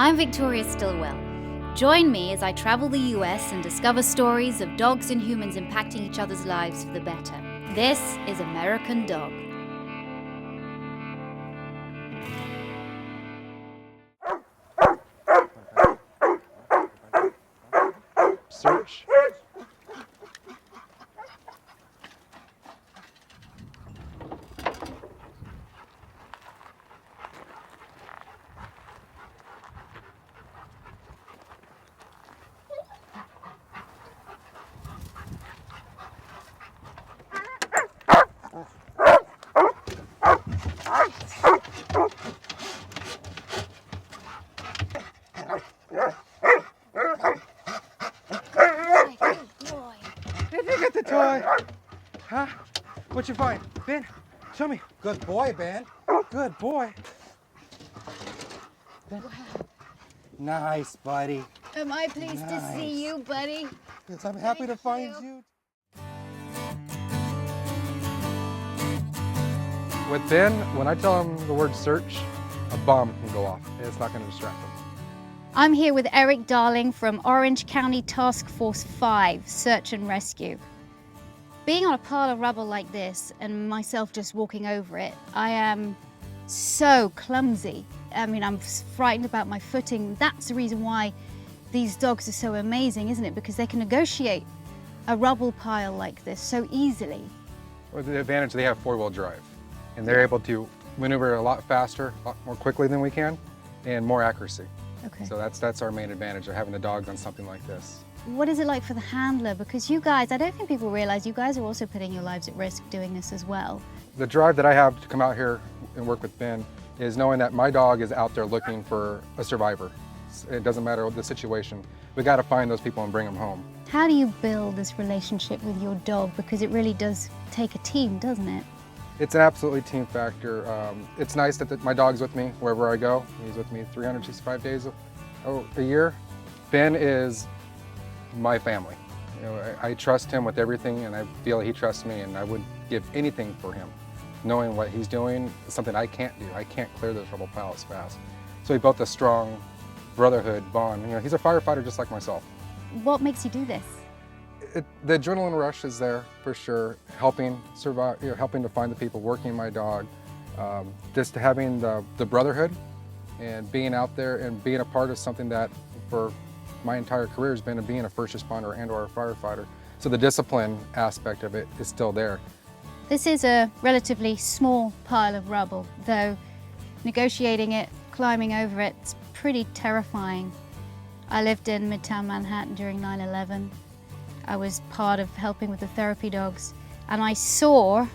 I'm Victoria Stilwell. Join me as I travel the US and discover stories of dogs and humans impacting each other's lives for the better. This is American Dog. Search. Did you get the toy? Huh? What'd you find? Ben, show me. Good boy, Ben. Good boy. Ben. Nice, buddy. Am I pleased to Nice. see you, buddy? Yes, I'm happy to find you. With Ben, when I tell him the word search, a bomb can go off. It's not going to distract him. I'm here with Eric Darling from Orange County Task Force 5, Search and Rescue. Being on a pile of rubble like this and myself just walking over it, I am so clumsy. I mean, I'm frightened about my footing. That's the reason why these dogs are so amazing, isn't it? Because they can negotiate a rubble pile like this so easily. Well, the advantage, they have four-wheel drive, and they're able to maneuver a lot faster, a lot more quickly than we can, and more accuracy. Okay. So that's our main advantage of having the dogs on something like this. What is it like for the handler? Because you guys, I don't think people realize you guys are also putting your lives at risk doing this as well. The drive that I have to come out here and work with Ben is knowing that my dog is out there looking for a survivor. It doesn't matter the situation. We got to find those people and bring them home. How do you build this relationship with your dog? Because it really does take a team, doesn't it? It's an absolutely team factor. It's nice that my dog's with me wherever I go. He's with me 365 days a year. Ben is my family. You know, I trust him with everything, and I feel he trusts me, and I would give anything for him. Knowing what he's doing is something I can't do. I can't clear those rubble piles fast. So we built a strong brotherhood bond. You know, he's a firefighter just like myself. What makes you do this? The adrenaline rush is there for sure. Helping survive, you know, helping to find the people, working my dog, just having the brotherhood, and being out there and being a part of something that for my entire career has been being a first responder and/or a firefighter. So the discipline aspect of it is still there. This is a relatively small pile of rubble, though negotiating it, climbing over it, it's pretty terrifying. I lived in Midtown Manhattan during 9/11. I was part of helping with the therapy dogs, and I saw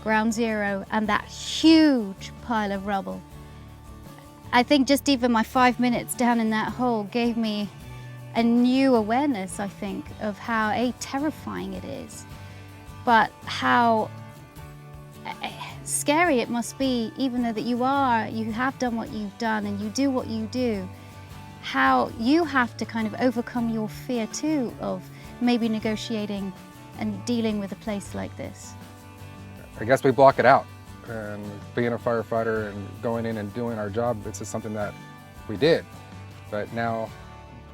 Ground Zero and that huge pile of rubble. I think just even my 5 minutes down in that hole gave me a new awareness, I think, of how terrifying it is, but how scary it must be, even though that you have done what you've done and you do what you do, how you have to kind of overcome your fear too of maybe negotiating and dealing with a place like this. I guess we block it out. And being a firefighter and going in and doing our job, it's just something that we did. But now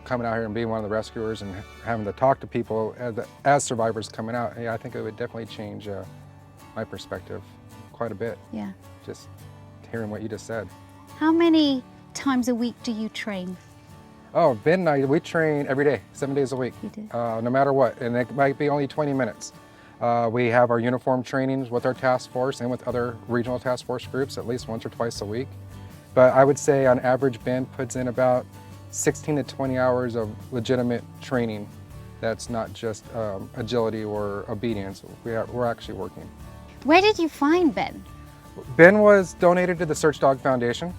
coming out here and being one of the rescuers and having to talk to people as survivors coming out, I think it would definitely change my perspective quite a bit. Yeah. Just hearing what you just said. How many times a week do you train? Oh, Ben and I, we train every day, 7 days a week. You do? No matter what, and it might be only 20 minutes. We have our uniform trainings with our task force and with other regional task force groups at least once or twice a week. But I would say on average, Ben puts in about 16 to 20 hours of legitimate training that's not just agility or obedience. We're actually working. Where did you find Ben? Ben was donated to the Search Dog Foundation.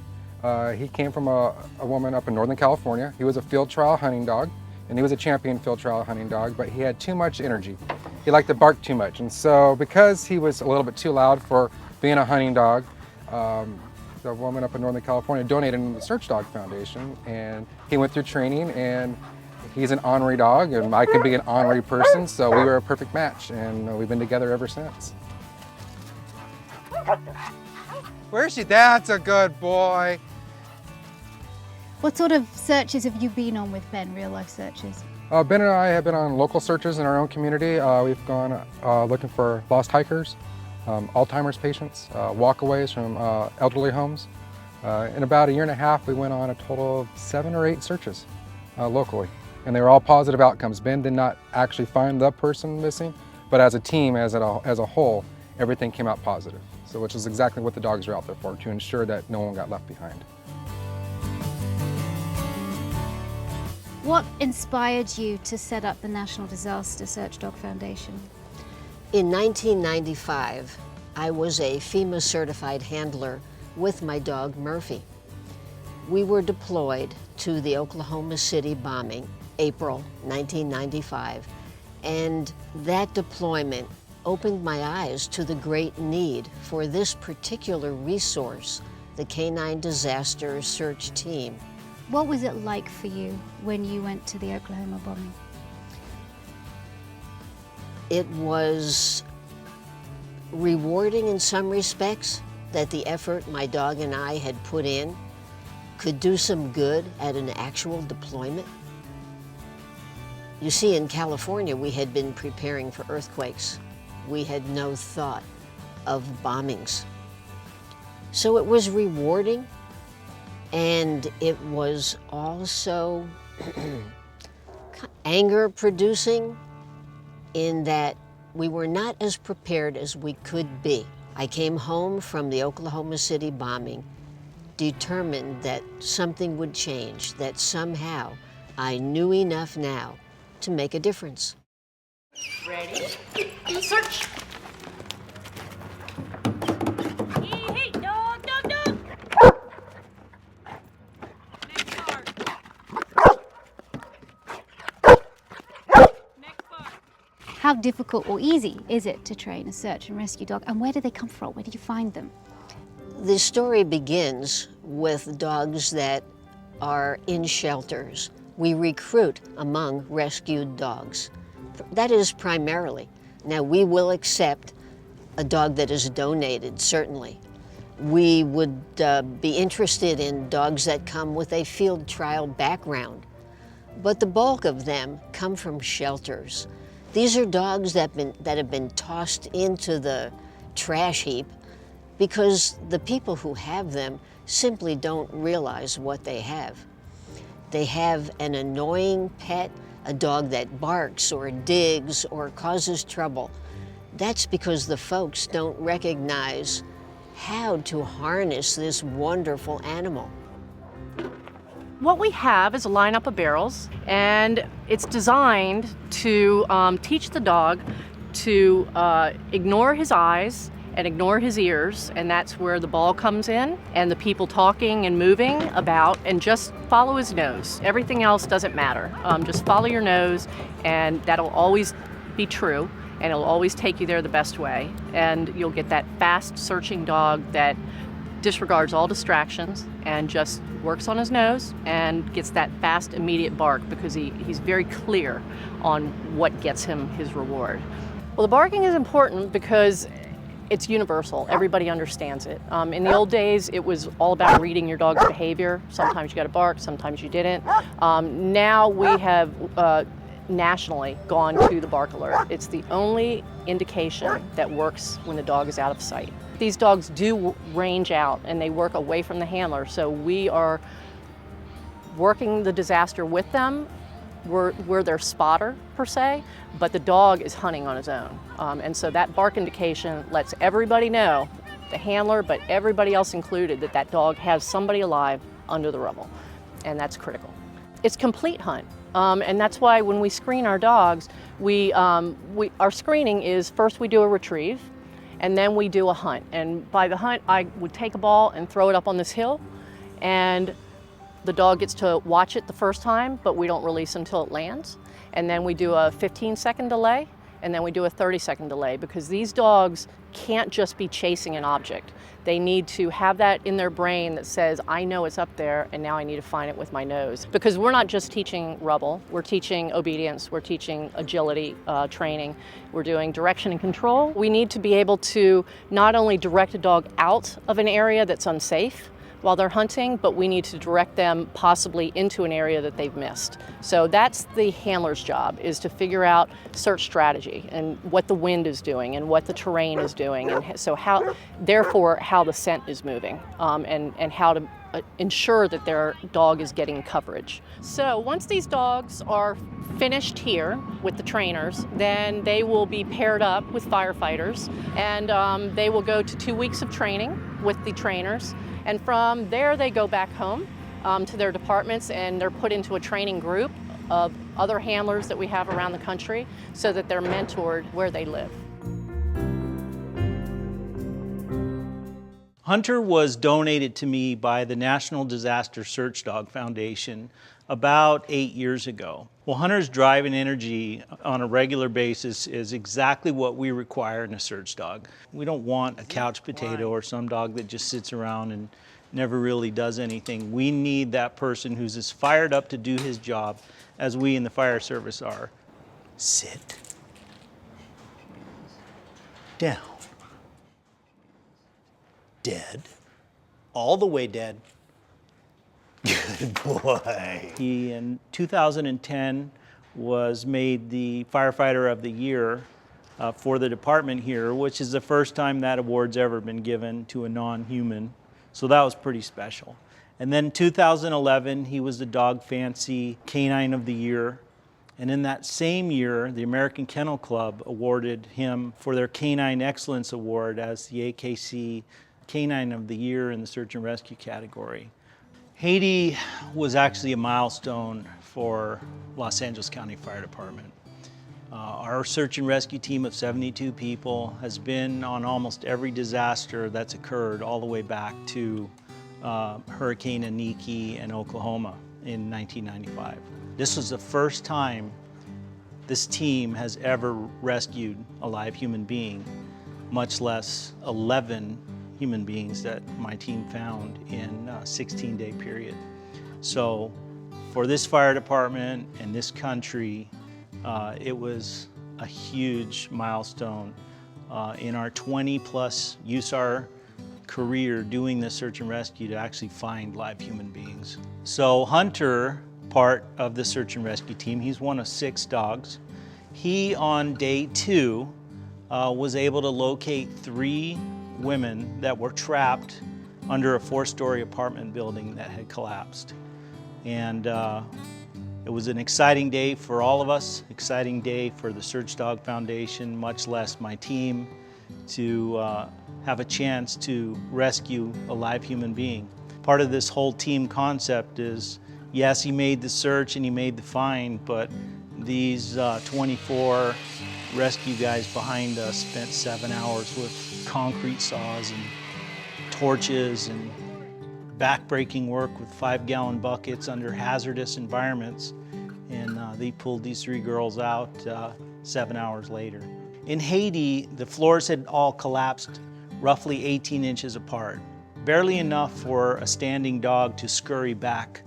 He came from a woman up in Northern California. He was a field trial hunting dog, and he was a champion field trial hunting dog, but he had too much energy. He liked to bark too much, and so because he was a little bit too loud for being a hunting dog, the woman up in Northern California donated him to the Search Dog Foundation, and he went through training, and he's an ornery dog, and I could be an ornery person, so we were a perfect match, and we've been together ever since. Where's she? That's a good boy. What sort of searches have you been on with Ben, real life searches? Ben and I have been on local searches in our own community. We've gone looking for lost hikers, Alzheimer's patients, walkaways from elderly homes. In about 1.5 years, we went on a total of 7 or 8 searches locally, and they were all positive outcomes. Ben did not actually find the person missing, but as a team, as a whole, everything came out positive. So, which is exactly what the dogs are out there for, to ensure that no one got left behind. What inspired you to set up the National Disaster Search Dog Foundation? In 1995, I was a FEMA certified handler with my dog Murphy. We were deployed to the Oklahoma City bombing, April 1995, and that deployment opened my eyes to the great need for this particular resource, the Canine Disaster Search Team. What was it like for you when you went to the Oklahoma bombing? It was rewarding in some respects that the effort my dog and I had put in could do some good at an actual deployment. You see, in California, we had been preparing for earthquakes. We had no thought of bombings. So it was rewarding, and it was also anger-producing in that we were not as prepared as we could be. I came home from the Oklahoma City bombing determined that something would change, that somehow I knew enough now to make a difference. Ready? Search! Hey, dog, dog, dog! Next part. Next part. How difficult or easy is it to train a search and rescue dog, and where do they come from? Where do you find them? The story begins with dogs that are in shelters. We recruit among rescued dogs. That is primarily. Now, we will accept a dog that is donated, certainly. We would be interested in dogs that come with a field trial background, but the bulk of them come from shelters. These are dogs that have been tossed into the trash heap because the people who have them simply don't realize what they have. They have an annoying pet, a dog that barks or digs or causes trouble. That's because the folks don't recognize how to harness this wonderful animal. What we have is a lineup of barrels, and it's designed to teach the dog to ignore his eyes and ignore his ears, and that's where the ball comes in, and the people talking and moving about, and just follow his nose. Everything else doesn't matter. Just follow your nose, and that'll always be true, and it'll always take you there the best way. And you'll get that fast searching dog that disregards all distractions and just works on his nose and gets that fast, immediate bark because he's very clear on what gets him his reward. Well, the barking is important because it's universal. Everybody understands it. In the old days, it was all about reading your dog's behavior. Sometimes you got to bark, sometimes you didn't. Now we have nationally gone to the bark alert. It's the only indication that works when the dog is out of sight. These dogs do range out and they work away from the handler, so we are working the disaster with them. We're their spotter, per se, but the dog is hunting on his own. And so that bark indication lets everybody know, the handler, but everybody else included, that that dog has somebody alive under the rubble, and that's critical. It's complete hunt, and that's why when we screen our dogs, our screening is first we do a retrieve, and then we do a hunt. And by the hunt, I would take a ball and throw it up on this hill, and the dog gets to watch it the first time, but we don't release until it lands. And then we do a 15-second delay, and then we do a 30-second delay, because these dogs can't just be chasing an object. They need to have that in their brain that says, I know it's up there, and now I need to find it with my nose. Because we're not just teaching rubble, we're teaching obedience, we're teaching agility training, we're doing direction and control. We need to be able to not only direct a dog out of an area that's unsafe, while they're hunting, but we need to direct them possibly into an area that they've missed. So that's the handler's job, is to figure out search strategy and what the wind is doing and what the terrain is doing, and so therefore how the scent is moving, and how to ensure that their dog is getting coverage. So once these dogs are finished here with the trainers, then they will be paired up with firefighters, and they will go to 2 weeks of training with the trainers, and from there they go back home to their departments, and they're put into a training group of other handlers that we have around the country so that they're mentored where they live. Hunter was donated to me by the National Disaster Search Dog Foundation about 8 years ago. Well, Hunter's drive and energy on a regular basis is exactly what we require in a search dog. We don't want a couch potato or some dog that just sits around and never really does anything. We need that person who's as fired up to do his job as we in the fire service are. Sit down. Dead. All the way dead. Good boy. He, in 2010, was made the Firefighter of the Year for the department here, which is the first time that award's ever been given to a non-human. So that was pretty special. And then 2011, he was the Dog Fancy Canine of the Year. And in that same year, the American Kennel Club awarded him for their Canine Excellence Award as the AKC Canine of the Year in the Search and Rescue category. Haiti was actually a milestone for Los Angeles County Fire Department. Our search and rescue team of 72 people has been on almost every disaster that's occurred all the way back to Hurricane Iniki in Oklahoma in 1995. This was the first time this team has ever rescued a live human being, much less 11 human beings that my team found in a 16-day period. So for this fire department and this country, it was a huge milestone in our 20-plus USAR career doing this search and rescue to actually find live human beings. So Hunter, part of the search and rescue team, he's one of 6 dogs. He, on day 2, was able to locate 3 women that were trapped under a 4-story apartment building that had collapsed. And it was an exciting day for all of us, exciting day for the Search Dog Foundation, much less my team, to have a chance to rescue a live human being. Part of this whole team concept is, yes, he made the search and he made the find, but these 24 rescue guys behind us spent 7 hours with concrete saws and torches and back-breaking work with 5-gallon buckets under hazardous environments, and they pulled these 3 girls out 7 hours later. In Haiti, the floors had all collapsed roughly 18 inches apart, barely enough for a standing dog to scurry back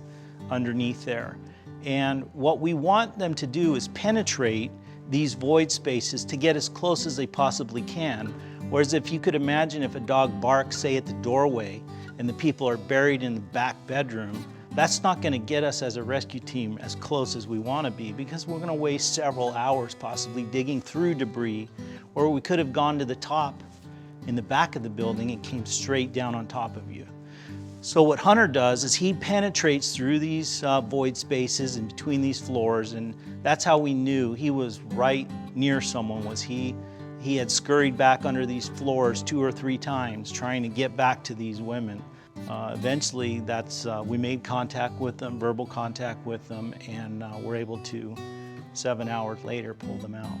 underneath there. And what we want them to do is penetrate these void spaces to get as close as they possibly can. Whereas if you could imagine if a dog barks, say, at the doorway and the people are buried in the back bedroom, that's not going to get us as a rescue team as close as we want to be, because we're going to waste several hours possibly digging through debris, or we could have gone to the top in the back of the building and came straight down on top of you. So what Hunter does is he penetrates through these void spaces and between these floors, and that's how we knew he was right near someone. Was he had scurried back under these floors 2 or 3 times trying to get back to these women. Eventually, we made contact with them, verbal contact with them, and were able to, 7 hours later, pull them out.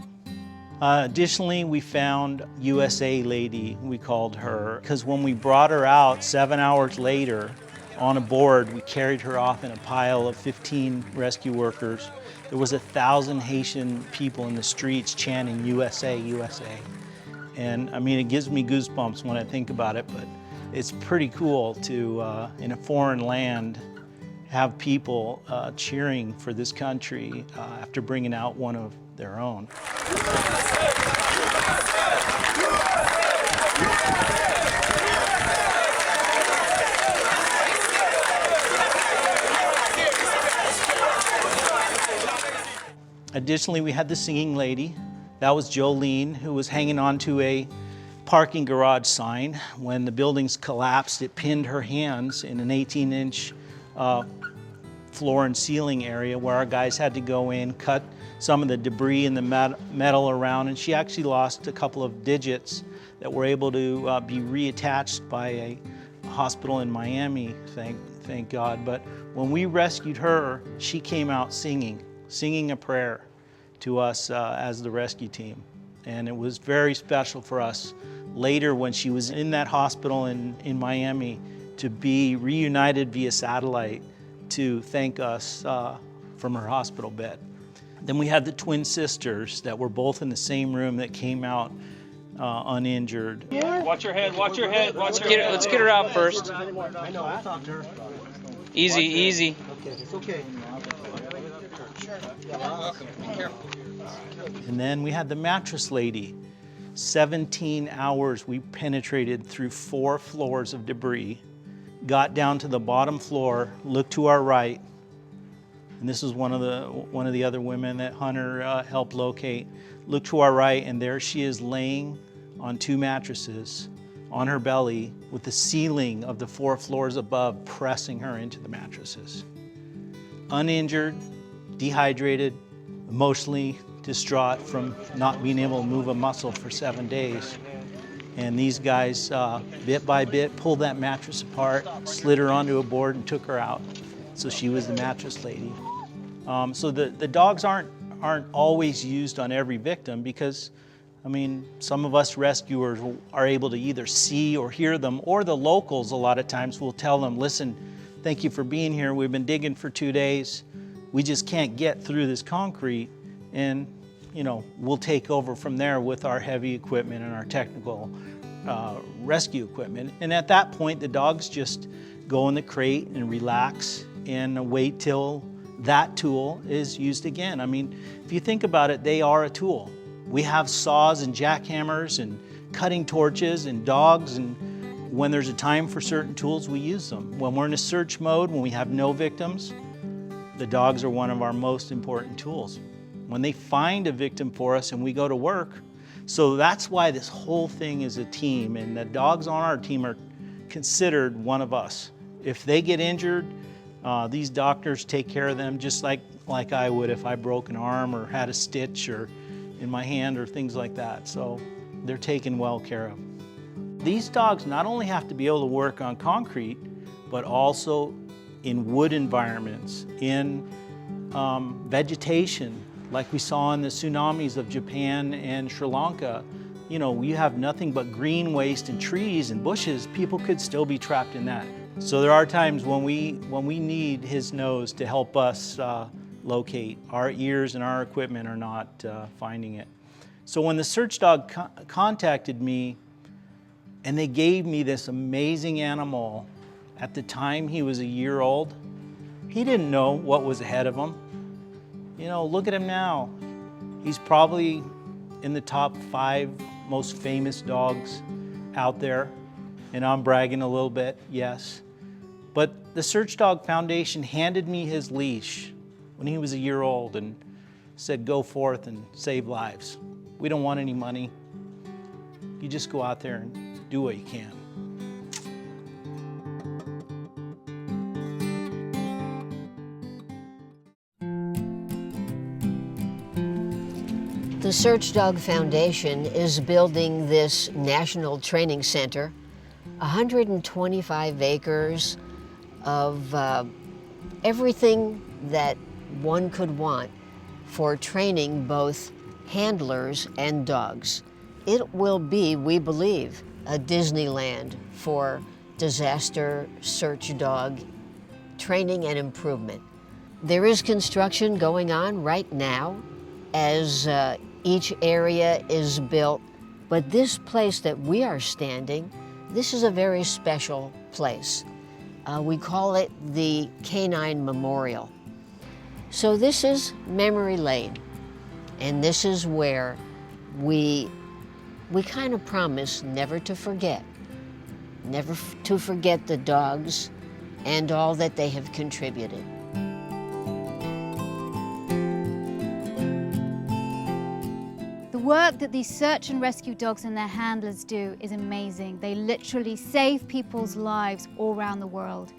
Additionally, we found USA Lady, we called her, because when we brought her out 7 hours later on a board, we carried her off in a pile of 15 rescue workers. There was 1,000 Haitian people in the streets chanting USA, USA. And I mean, it gives me goosebumps when I think about it, but it's pretty cool to, in a foreign land, have people cheering for this country after bringing out one of their own. Additionally, we had the singing lady. That was Jolene, who was hanging on to a parking garage sign. When the buildings collapsed, it pinned her hands in an 18-inch floor and ceiling area where our guys had to go in, cut some of the debris and the metal around, and she actually lost a couple of digits that were able to be reattached by a hospital in Miami, thank God. But when we rescued her, she came out singing a prayer to us as the rescue team. And it was very special for us later when she was in that hospital in Miami to be reunited via satellite to thank us from her hospital bed. Then we had the twin sisters that were both in the same room that came out uninjured. Watch your head, watch your head, watch your head. Let's get her out first. I know, I'll talk to her. Easy, easy. Okay, it's okay. And then we had the mattress lady. 17 hours we penetrated through 4 floors of debris, got down to the bottom floor, looked to our right, and this is one of the other women that Hunter helped locate. Look to our right, and there she is laying on 2 mattresses on her belly with the ceiling of the 4 floors above pressing her into the mattresses. Uninjured, dehydrated, emotionally distraught from not being able to move a muscle for 7 days. And these guys, bit by bit, pulled that mattress apart, slid her onto a board, and took her out. So she was the mattress lady. So the dogs aren't always used on every victim because, I mean, some of us rescuers are able to either see or hear them, or the locals a lot of times will tell them, listen, thank you for being here. We've been digging for 2 days. We just can't get through this concrete, and we'll take over from there with our heavy equipment and our technical rescue equipment. And at that point, the dogs just go in the crate and relax and wait till that tool is used again. I mean, if you think about it, they are a tool. We have saws and jackhammers and cutting torches and dogs, and when there's a time for certain tools, we use them. When we're in a search mode, when we have no victims, the dogs are one of our most important tools. When they find a victim for us and we go to work, so that's why this whole thing is a team, and the dogs on our team are considered one of us. If they get injured, these doctors take care of them just like I would if I broke an arm or had a stitch or in my hand or things like that. So they're taken well care of. These dogs not only have to be able to work on concrete, but also in wood environments, in vegetation, like we saw in the tsunamis of Japan and Sri Lanka. You have nothing but green waste and trees and bushes. People could still be trapped in that. So there are times when we need his nose to help us locate. Our ears and our equipment are not finding it. So when the search dog contacted me and they gave me this amazing animal, at the time he was a year old, he didn't know what was ahead of him. Look at him now. He's probably in the top 5 most famous dogs out there. And I'm bragging a little bit, yes. But the Search Dog Foundation handed me his leash when he was a year old and said, go forth and save lives. We don't want any money. You just go out there and do what you can. The Search Dog Foundation is building this national training center, 125 acres of everything that one could want for training both handlers and dogs. It will be, we believe, a Disneyland for disaster search dog training and improvement. There is construction going on right now as each area is built, but this place that we are standing, this is a very special place. We call it the Canine Memorial. So this is memory lane, and this is where we kind of promise never to forget the dogs and all that they have contributed. work that these search and rescue dogs and their handlers do is amazing. They literally save people's lives all around the world.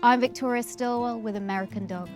I'm Victoria Stilwell with American Dog.